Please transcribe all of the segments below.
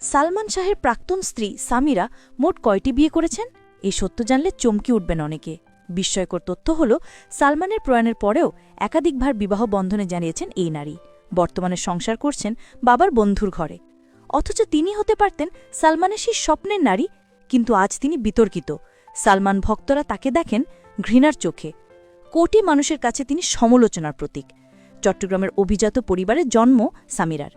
সালমান শাহের প্রাক্তন স্ত্রী সামিরা মোট কয়টি বিয়ে করেছেন এই সত্য জানলে চমকে উঠবেন অনেকে। বিস্ময়কর তথ্য হল সালমানের প্রয়াণের পরেও একাধিকবার বিবাহ বন্ধনে জানিয়েছেন এই নারী। বর্তমানে সংসার করছেন বাবার বন্ধুর ঘরে। অথচ তিনি হতে পারতেন সালমানের সেই স্বপ্নের নারী, কিন্তু আজ তিনি বিতর্কিত। সালমান ভক্তরা তাকে দেখেন ঘৃণার চোখে। কোটি মানুষের কাছে তিনি সমালোচনার প্রতীক। চট্টগ্রামের অভিজাত পরিবারে জন্ম সামিরার।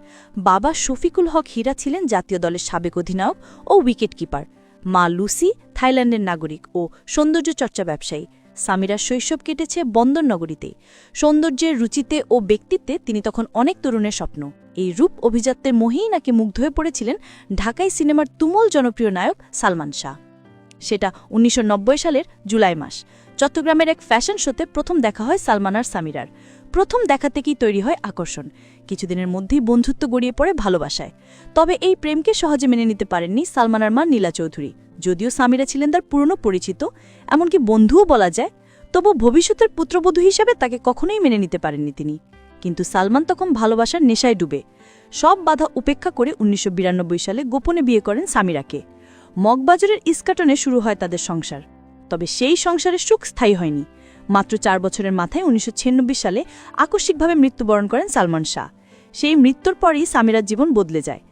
বাবা শফিকুল হক হীরা ছিলেন জাতীয় দলের সাবেক অধিনায়ক ও উইকেট কিপার। মা লুসি থাইল্যান্ডের নাগরিক ও সৌন্দর্য চর্চা ব্যবসায়ী। সামিরার শৈশব কেটেছে বন্দরনগরীতেই। সৌন্দর্যের রুচিতে ও ব্যক্তিত্বে তিনি তখন অনেক তরুণের স্বপ্ন। এই রূপ অভিজাত্যের মোহেই নাকি মুগ্ধ হয়ে পড়েছিলেন ঢাকাই সিনেমার তুমুল জনপ্রিয় নায়ক সালমান শাহ। সেটা ১৯৯০ সালের জুলাই মাস। চট্টগ্রামের এক ফ্যাশন শোতে প্রথম দেখা হয় সালমান আর সামিরার। প্রথম দেখা থেকেই তৈরি হয় আকর্ষণ। কিছুদিনের মধ্যেই বন্ধুত্ব গড়িয়ে পড়ে ভালোবাসায়। তবে এই প্রেমকে সহজে মেনে নিতে পারেননি সালমানের মা নীলা চৌধুরী। যদিও সামিরা ছিলেন তার পুরনো পরিচিত, এমনকি বন্ধুও বলা যায়, তবু ভবিষ্যতের পুত্রবধূ হিসাবে তাকে কখনোই মেনে নিতে পারেননি তিনি। কিন্তু সালমান তখন ভালোবাসার নেশায় ডুবে সব বাধা উপেক্ষা করে ১৯৯২ সালে গোপনে বিয়ে করেন সামিরাকে। মগবাজারের ইস্কাটনে শুরু হয় তাদের সংসার। তবে সেই সংসারের সুখ স্থায়ী হয়নি। মাত্র ৪ বছরের মাথায় ১৯৯৬ সালে আকস্মিকভাবে মৃত্যুবরণ করেন সালমান শাহ। সেই মৃত্যুর পরই সামিরার জীবন বদলে যায়।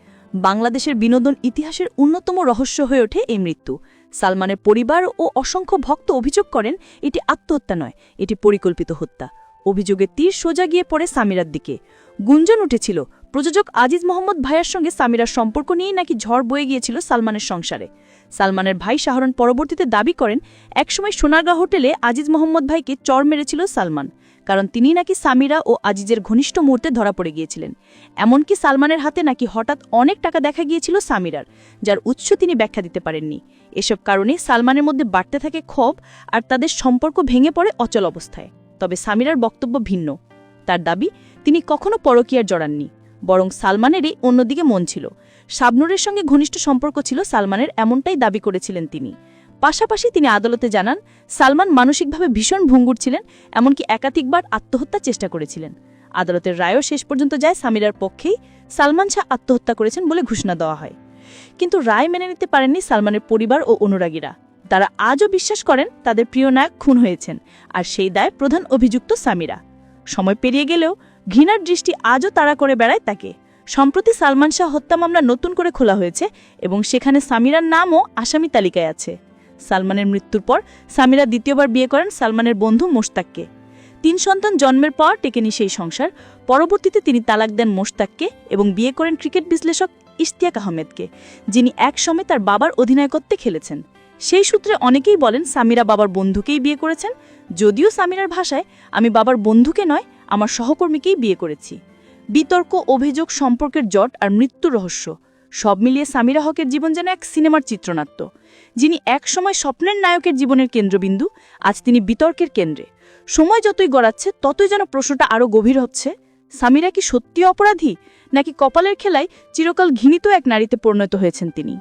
বাংলাদেশের বিনোদন ইতিহাসের অন্যতম রহস্য হয়ে ওঠে এই মৃত্যু। সালমানের পরিবার ও অসংখ্য ভক্ত অভিযোগ করেন এটি আত্মহত্যা নয়, এটি পরিকল্পিত হত্যা। অভিযোগের তীর সোজা গিয়ে পড়ে সামিরার দিকে। গুঞ্জন উঠেছিল প্রযোজক আজিজ মোহাম্মদ ভাইয়ার সঙ্গে সামিরার সম্পর্ক নিয়েই নাকি ঝড় বয়ে গিয়েছিল সালমানের সংসারে। সালমানের ভাই শাহরন পরবর্তীতে দাবি করেন একসময় সোনারগাঁ হোটেলে আজিজ মোহাম্মদ ভাইকে চড় মেরেছিল সালমান, কারণ তিনি নাকি সামিরা ও আজিজের ঘনিষ্ঠ মুহূর্তে ধরা পড়ে গিয়েছিলেন। এমনকি সালমানের হাতে নাকি হঠাৎ অনেক টাকা দেখা গিয়েছিল সামিরার, যার উৎস তিনি ব্যাখ্যা দিতে পারেননি। এসব কারণে সালমানের মধ্যে বাড়তে থাকে ক্ষোভ আর তাদের সম্পর্ক ভেঙে পড়ে অচল অবস্থায়। তবে সামিরার বক্তব্য ভিন্ন। তার দাবি তিনি কখনো পরকীয়ার জড়াননি, বরং সালমানেরই অন্যদিকে মন ছিল। শাবনূরের সঙ্গে ঘনিষ্ঠ সম্পর্ক ছিল সালমানের, এমনটাই দাবি করেছিলেন তিনি। পাশাপাশি তিনি আদালতে জানান সালমান মানসিকভাবে ভীষণ ভঙ্গুর ছিলেন, এমনকি একাধিকবার আত্মহত্যার চেষ্টা করেছিলেন। আদালতের রায়ও শেষ পর্যন্ত যায় সামিরার পক্ষেই। সালমান শাহ আত্মহত্যা করেছেন বলে ঘোষণা দেওয়া হয়। কিন্তু রায় মেনে নিতে পারেননি সালমানের পরিবার ও অনুরাগীরা। তারা আজও বিশ্বাস করেন তাদের প্রিয় নায়ক খুন হয়েছেন, আর সেই দায় প্রধান অভিযুক্ত সামিরা। সময় পেরিয়ে গেলেও ঘৃণার দৃষ্টি আজও তাড়া করে বেড়ায় তাকে। সম্প্রতি সালমান শাহ হত্যা মামলা নতুন করে খোলা হয়েছে এবং সেখানে সামিরার নামও আসামি তালিকায় আছে। সালমানের মৃত্যুর পর সামিরা দ্বিতীয়বার বিয়ে করেন সালমানের বন্ধু মোশতাককে। ৩ সন্তান জন্মের পর টেকেনি সেই সংসার। পরবর্তীতে তিনি তালাক দেন মোশতাককে এবং বিয়ে করেন ক্রিকেট বিশ্লেষক ইশতিয়াক আহমেদকে, যিনি একসময় তার বাবার অধিনায়কত্বে খেলেছেন। সেই সূত্রে অনেকেই বলেন সামিরা বাবার বন্ধুকেই বিয়ে করেছেন। যদিও সামিরার ভাষায় আমি বাবার বন্ধুকে নয়, আমার সহকর্মীকেই বিয়ে করেছি। বিতর্ক, অভিযোগ, সম্পর্কের জট আর মৃত্যুর রহস্য সব মিলিয়ে সামিরা হকের জীবন যেন এক সিনেমার চিত্রনাট্য। যিনি একসময় স্বপ্নের নায়কের জীবনের কেন্দ্রবিন্দু, আজ তিনি বিতর্কের কেন্দ্রে। সময় যতই গড়াচ্ছে ততই যেন প্রশ্নটা আরও গভীর হচ্ছে, সামিরা কি সত্যি অপরাধী, নাকি কপালের খেলায় চিরকাল ঘৃণিত এক নারীতে পরিণত হয়েছেন তিনি?